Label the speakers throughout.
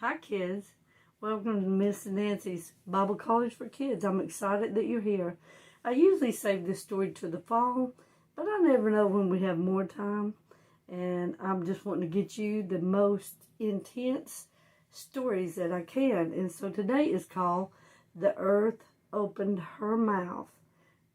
Speaker 1: Hi, kids. Welcome to Miss Nancy's Bible College for Kids. I'm excited that you're here. I usually save this story to the fall, but I never know when we have more time. And I'm just wanting to get you the most intense stories that I can. And so today is called The Earth Opened Her Mouth.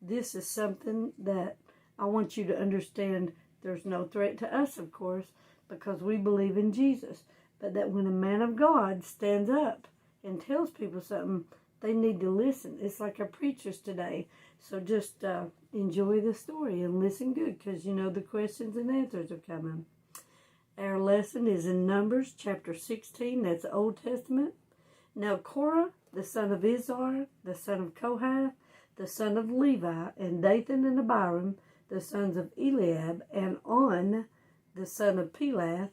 Speaker 1: This is something that I want you to understand. There's no threat to us, of course, because we believe in Jesus. But that when a man of God stands up and tells people something, they need to listen. It's like our preachers today. So just enjoy the story and listen good, because you know the questions and answers are coming. Our lesson is in Numbers chapter 16. That's the Old Testament. Now Korah, the son of Izhar, the son of Kohath, the son of Levi, and Dathan and Abiram, the sons of Eliab, and On, the son of Pelath,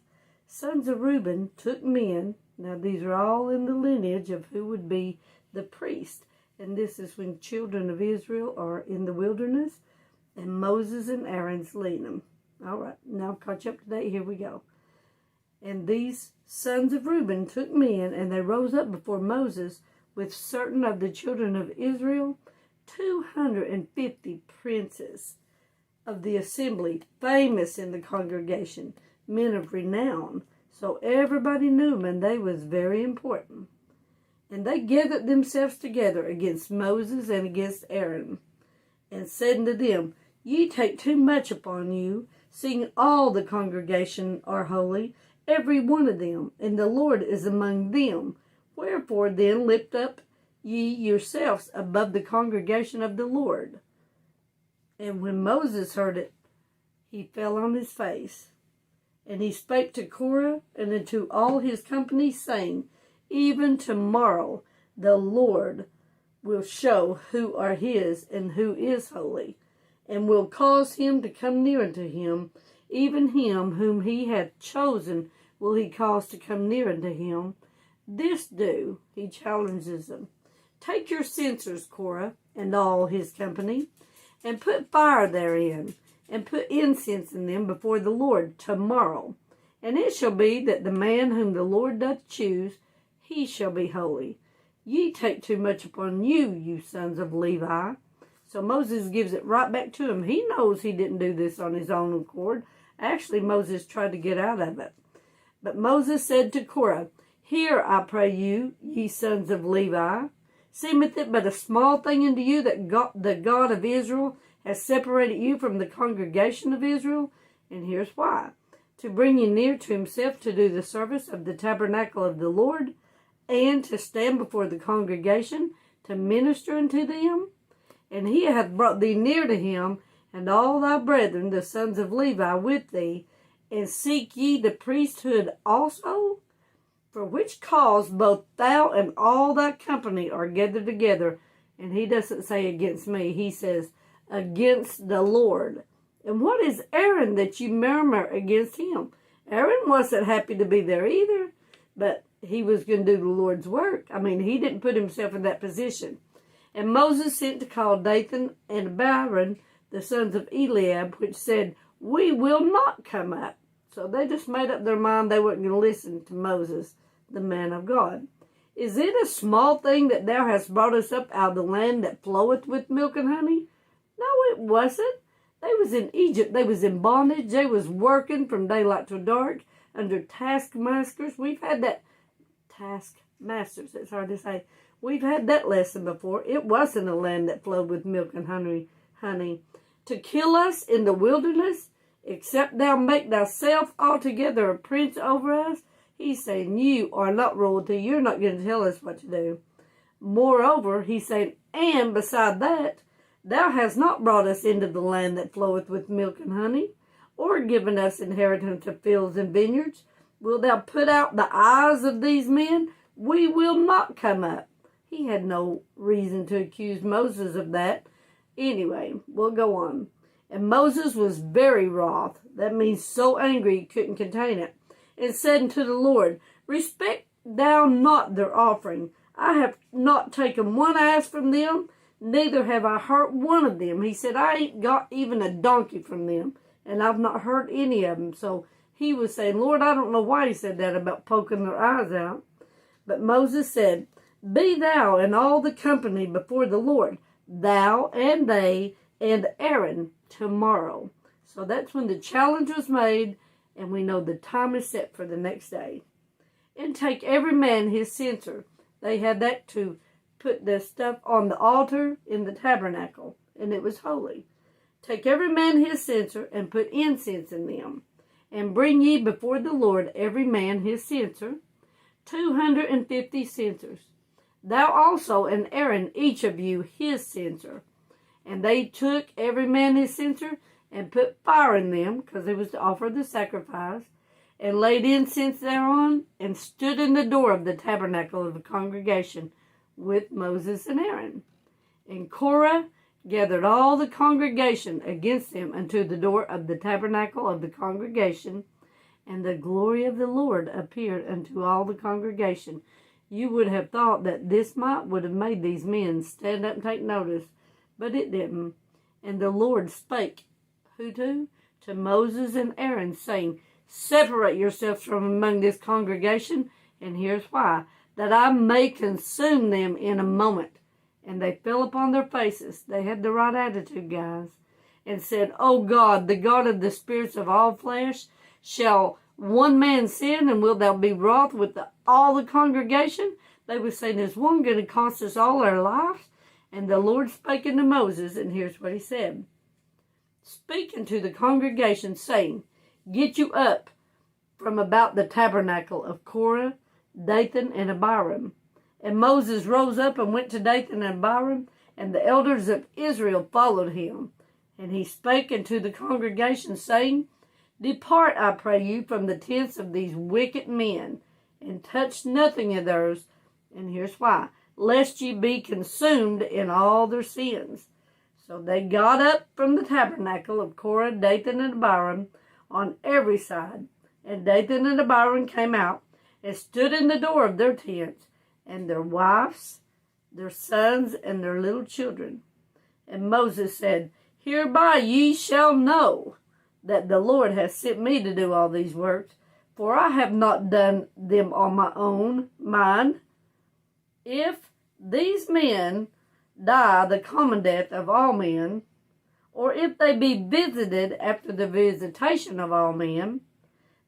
Speaker 1: sons of Reuben, took men. Now these are all in the lineage of who would be the priest. And this is when children of Israel are in the wilderness, and Moses and Aaron's lead them. All right, now catch up to date. Here we go. And these sons of Reuben took men, and they rose up before Moses with certain of the children of Israel, 250 princes of the assembly, famous in the congregation, men of renown. So everybody knew them, and they was very important. And they gathered themselves together against Moses and against Aaron, and said unto them, Ye take too much upon you, seeing all the congregation are holy, every one of them, and the Lord is among them. Wherefore then lift up ye yourselves above the congregation of the Lord. And when Moses heard it, he fell on his face. And he spake to Korah and unto all his company, saying, Even tomorrow the Lord will show who are his and who is holy, and will cause him to come near unto him, even him whom he hath chosen will he cause to come near unto him. This do, he challenges them. Take your censers, Korah, and all his company, and put fire therein, and put incense in them before the Lord tomorrow. And it shall be that the man whom the Lord doth choose, he shall be holy. Ye take too much upon you, you sons of Levi. So Moses gives it right back to him. He knows he didn't do this on his own accord. Actually, Moses tried to get out of it. But Moses said to Korah, Hear, I pray you, ye sons of Levi. Seemeth it but a small thing unto you that the God of Israel has separated you from the congregation of Israel? And here's why. To bring you near to himself, to do the service of the tabernacle of the Lord, and to stand before the congregation, to minister unto them. And he hath brought thee near to him, and all thy brethren, the sons of Levi, with thee. And seek ye the priesthood also? For which cause both thou and all thy company are gathered together. And he doesn't say against me, he says against the Lord. And what is Aaron that you murmur against him? Aaron wasn't happy to be there either, but he was going to do the Lord's work. I mean, he didn't put himself in that position. And Moses sent to call Dathan and Abiram, the sons of Eliab, which said, We will not come up. So they just made up their mind they weren't going to listen to Moses, the man of God. Is it a small thing that thou hast brought us up out of the land that floweth with milk and honey? No, it wasn't. They was in Egypt. They was in bondage. They was working from daylight till dark under taskmasters. We've had that taskmasters. It's hard to say. We've had that lesson before. It wasn't a land that flowed with milk and honey. To kill us in the wilderness, except thou make thyself altogether a prince over us. He's saying, you are not royalty. You're not going to tell us what to do. Moreover, he's saying, and beside that, thou hast not brought us into the land that floweth with milk and honey, or given us inheritance of fields and vineyards. Wilt thou put out the eyes of these men? We will not come up. He had no reason to accuse Moses of that. Anyway, we'll go on. And Moses was very wroth. That means so angry he couldn't contain it. And said unto the Lord, Respect thou not their offering. I have not taken one ass from them, neither have I hurt one of them. He said, I ain't got even a donkey from them, and I've not hurt any of them. So he was saying, Lord, I don't know why he said that about poking their eyes out. But Moses said, Be thou and all the company before the Lord, thou and they and Aaron tomorrow. So that's when the challenge was made, and we know the time is set for the next day. And take every man his censer. They had that to put the stuff on the altar in the tabernacle, and it was holy. Take every man his censer, and put incense in them. And bring ye before the Lord every man his censer, 250 censers. Thou also and Aaron, each of you, his censer. And they took every man his censer, and put fire in them, because it was to offer the sacrifice, and laid incense thereon, and stood in the door of the tabernacle of the congregation with Moses and Aaron. And Korah gathered all the congregation against them unto the door of the tabernacle of the congregation, and the glory of the Lord appeared unto all the congregation. You would have thought that this might would have made these men stand up and take notice, but it didn't. And the Lord spake, who to? To Moses and Aaron, saying, Separate yourselves from among this congregation, and here's why, that I may consume them in a moment. And they fell upon their faces. They had the right attitude, guys, and said, O God, the God of the spirits of all flesh, shall one man sin, and wilt thou be wroth with all the congregation? They were saying, is one going to cost us all our lives? And the Lord spake unto Moses, and here's what he said. Speak unto the congregation, saying, Get you up from about the tabernacle of Korah, Dathan, and Abiram. And Moses rose up and went to Dathan and Abiram, and the elders of Israel followed him. And he spake unto the congregation, saying, Depart, I pray you, from the tents of these wicked men, and touch nothing of theirs. And here's why, lest ye be consumed in all their sins. So they got up from the tabernacle of Korah, Dathan, and Abiram on every side. And Dathan and Abiram came out and stood in the door of their tents, and their wives, their sons, and their little children. And Moses said, Hereby ye shall know that the Lord hath sent me to do all these works, for I have not done them on my own mind. If these men die the common death of all men, or if they be visited after the visitation of all men,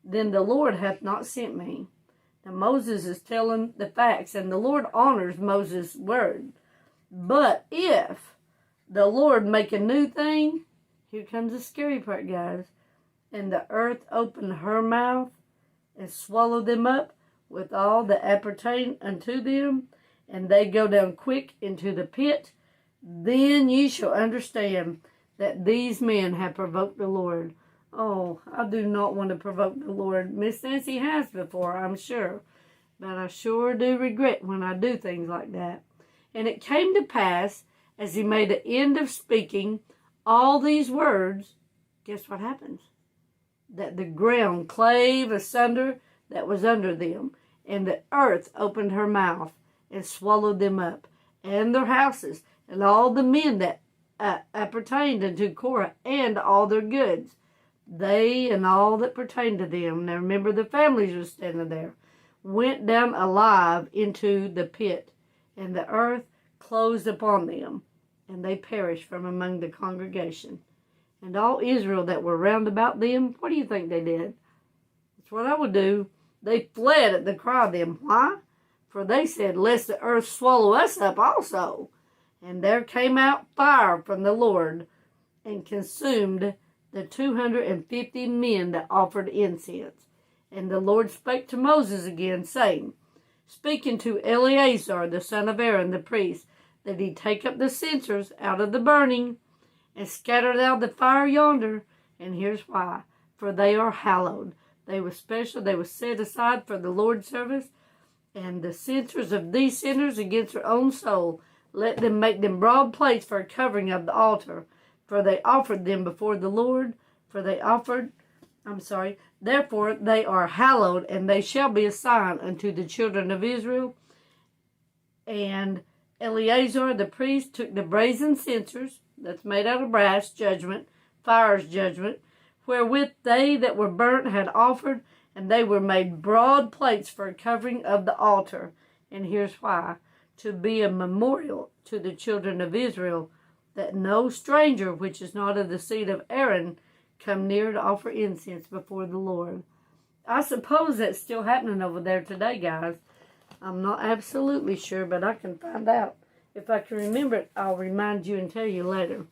Speaker 1: then the Lord hath not sent me. Now Moses is telling the facts, and the Lord honors Moses' word. But if the Lord make a new thing, here comes the scary part, guys, and the earth opened her mouth and swallowed them up with all that appertain unto them, and they go down quick into the pit, then ye shall understand that these men have provoked the Lord. Oh, I do not want to provoke the Lord. Miss Nancy has before, I'm sure. But I sure do regret when I do things like that. And it came to pass, as he made an end of speaking all these words, guess what happens? That the ground clave asunder that was under them, and the earth opened her mouth and swallowed them up, and their houses, and all the men that appertained unto Korah, and all their goods. They and all that pertained to them, now remember the families were standing there, went down alive into the pit, and the earth closed upon them, and they perished from among the congregation. And all Israel that were round about them, what do you think they did? That's what I would do. They fled at the cry of them. Why? For they said, Lest the earth swallow us up also. And there came out fire from the Lord, and consumed the 250 men that offered incense. And the Lord spake to Moses again, saying, Speaking to Eleazar, the son of Aaron, the priest, that he take up the censers out of the burning, and scatter thou the fire yonder. And here's why. For they are hallowed. They were special. They were set aside for the Lord's service. And the censers of these sinners against their own soul, let them make them broad plates for a covering of the altar. For they offered them before the Lord. Therefore they are hallowed, and they shall be a sign unto the children of Israel. And Eleazar the priest took the brazen censers, that's made out of brass, judgment, fire's judgment, wherewith they that were burnt had offered, and they were made broad plates for a covering of the altar. And here's why. To be a memorial to the children of Israel, that no stranger which is not of the seed of Aaron come near to offer incense before the Lord. I suppose that's still happening over there today, guys. I'm not absolutely sure, but I can find out. If I can remember it, I'll remind you and tell you later.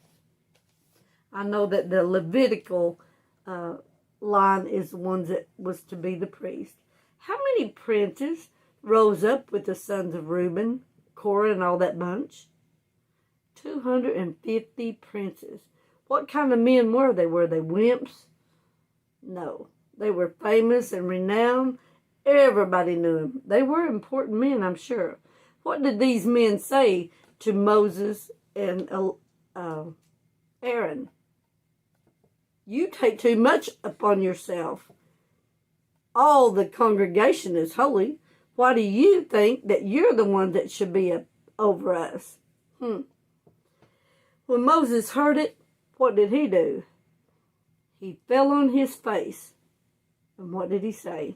Speaker 1: I know that the Levitical line is the ones that was to be the priest. How many princes rose up with the sons of Reuben, Korah, and all that bunch? 250 princes. What kind of men were they? Were they wimps? No. They were famous and renowned. Everybody knew them. They were important men, I'm sure. What did these men say to Moses and Aaron? You take too much upon yourself. All the congregation is holy. Why do you think that you're the one that should be over us? When Moses heard it, what did he do? He fell on his face. And what did he say?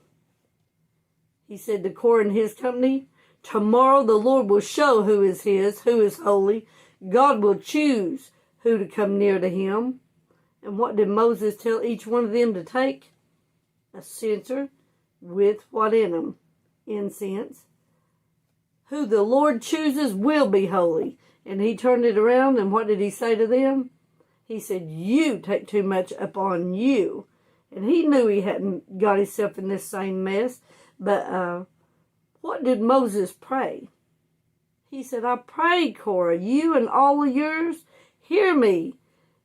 Speaker 1: He said to Korah and his company, tomorrow the Lord will show who is his, who is holy. God will choose who to come near to him. And what did Moses tell each one of them to take? A censer with what in them? Incense. Who the Lord chooses will be holy. And he turned it around, and what did he say to them? He said, you take too much upon you. And he knew he hadn't got himself in this same mess. But what did Moses pray? He said, I pray, Korah, you and all of yours, hear me.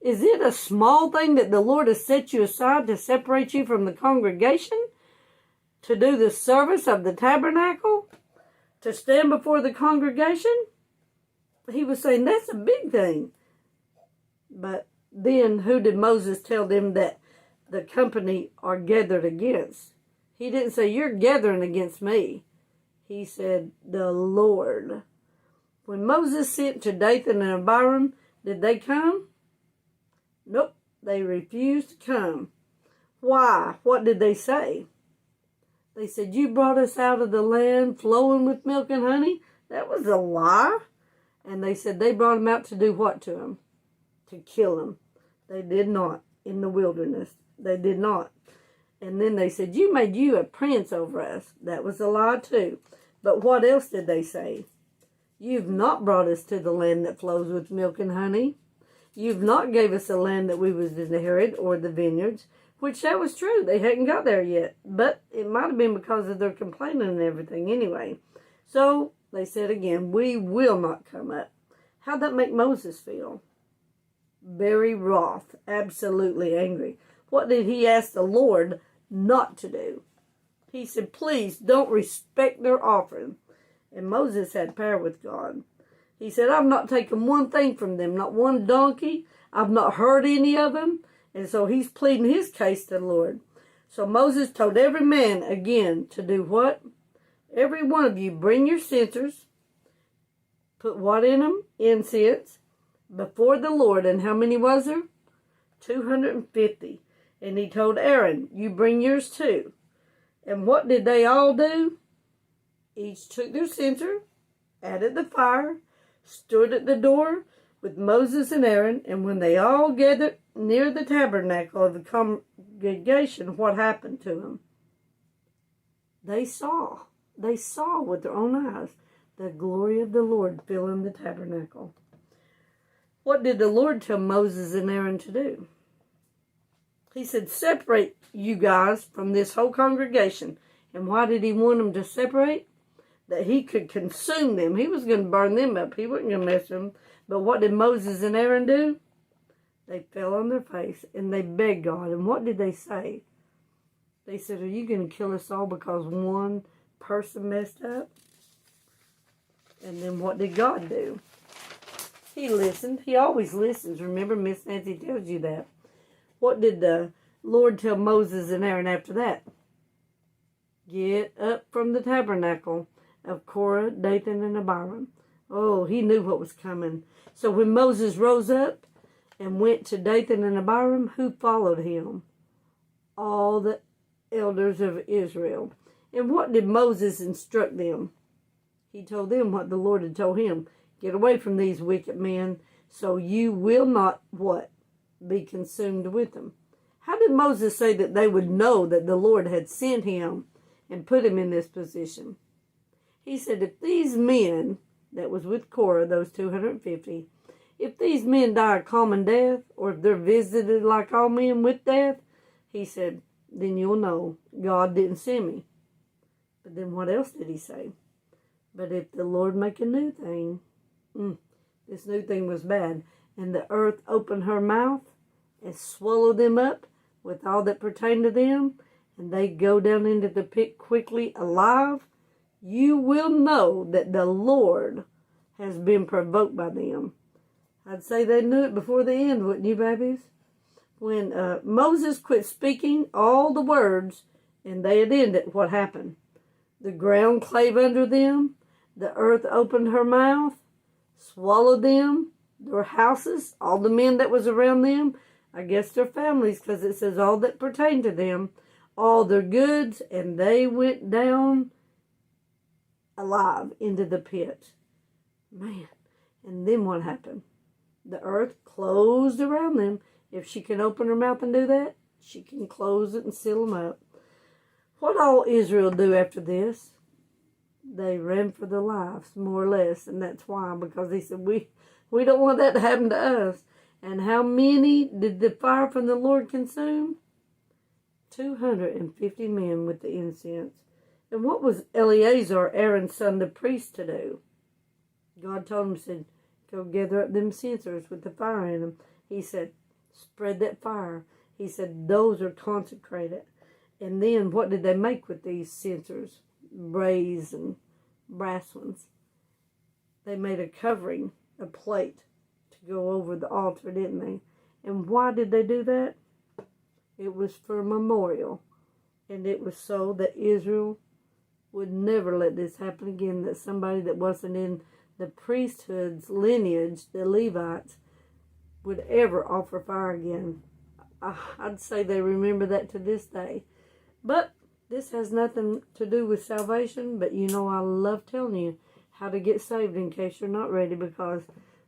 Speaker 1: Is it a small thing that the Lord has set you aside to separate you from the congregation? To do the service of the tabernacle? To stand before the congregation? He was saying, that's a big thing. But then who did Moses tell them that the company are gathered against? He didn't say, you're gathering against me. He said, the Lord. When Moses sent to Dathan and Abiram, did they come? Nope, they refused to come. Why? What did they say? They said, you brought us out of the land flowing with milk and honey? That was a lie. And they said they brought him out to do what to him? To kill him. They did not in the wilderness. They did not. And then they said, you made you a prince over us. That was a lie too. But what else did they say? You've not brought us to the land that flows with milk and honey. You've not gave us a land that we was to inherit or the vineyards. Which that was true. They hadn't got there yet. But it might have been because of their complaining and everything anyway. So they said again, we will not come up. How'd that make Moses feel? Very wroth. Absolutely angry. What did he ask the Lord not to do? He said, please don't respect their offering. And Moses had power with God. He said, I've not taken one thing from them, not one donkey. I've not hurt any of them. And so he's pleading his case to the Lord. So Moses told every man again to do what? Every one of you bring your censers, put what in them? Incense, before the Lord. And how many was there? 250. And he told Aaron, you bring yours too. And what did they all do? Each took their censer, added the fire, stood at the door with Moses and Aaron. And when they all gathered near the tabernacle of the congregation, what happened to them? They saw with their own eyes the glory of the Lord filling the tabernacle. What did the Lord tell Moses and Aaron to do? He said, separate you guys from this whole congregation. And why did he want them to separate? That he could consume them. He was going to burn them up. He wasn't going to mess with them. But what did Moses and Aaron do? They fell on their face and they begged God. And what did they say? They said, are you going to kill us all because one person messed up? And then what did God do? He listened. He always listens. Remember, Miss Nancy tells you that. What did the Lord tell Moses and Aaron after that? Get up from the tabernacle of Korah, Dathan, and Abiram. Oh, he knew what was coming. So when Moses rose up and went to Dathan and Abiram, who followed him? All the elders of Israel. And what did Moses instruct them? He told them what the Lord had told him. Get away from these wicked men, so you will not, what? Be consumed with them. How did Moses say that they would know that the Lord had sent him and put him in this position? He said, if these men that was with Korah, those 250, if these men die a common death, or if they're visited like all men with death, he said, then you'll know God didn't send me. But then what else did he say? But if the Lord make a new thing, this new thing was bad, and the earth opened her mouth and swallowed them up with all that pertained to them, and they go down into the pit quickly alive, you will know that the Lord has been provoked by them. I'd say they knew it before the end, wouldn't you, babies? When Moses quit speaking all the words and they had ended, what happened? The ground clave under them, the earth opened her mouth, swallowed them, their houses, all the men that was around them, I guess their families, because it says all that pertained to them, all their goods, and they went down alive into the pit. Man, and then what happened? The earth closed around them. If she can open her mouth and do that, she can close it and seal them up. What all Israel do after this? They ran for their lives, more or less, and that's why, because they said, we don't want that to happen to us. And how many did the fire from the Lord consume? 250 men with the incense. And what was Eleazar, Aaron's son, the priest, to do? God told him, said, go gather up them censers with the fire in them. He said, spread that fire. He said, those are consecrated. And then what did they make with these censers? Brazen and brass ones. They made a covering, a plate, to go over the altar, didn't they? And why did they do that? It was for a memorial. And it was so that Israel would never let this happen again, that somebody that wasn't in the priesthood's lineage, the Levites, would ever offer fire again. I'd say they remember that to this day. But this has nothing to do with salvation, but you know I love telling you how to get saved in case you're not ready, because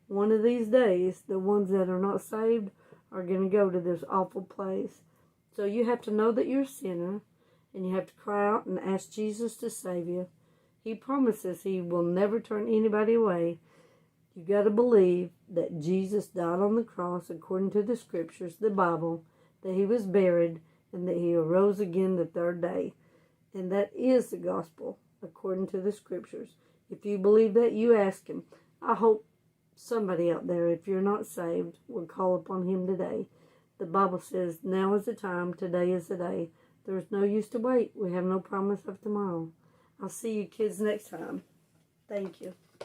Speaker 1: one of these days, the ones that are not saved are going to go to this awful place. So you have to know that you're a sinner, and you have to cry out and ask Jesus to save you. He promises he will never turn anybody away. You got to believe that Jesus died on the cross according to the scriptures, the Bible, that he was buried, and that he arose again the third day. And that is the gospel according to the scriptures. If you believe that, you ask him. I hope somebody out there, if you're not saved, will call upon him today. The Bible says, now is the time, today is the day. There's no use to wait. We have no promise of tomorrow. I'll see you kids next time. Thank you.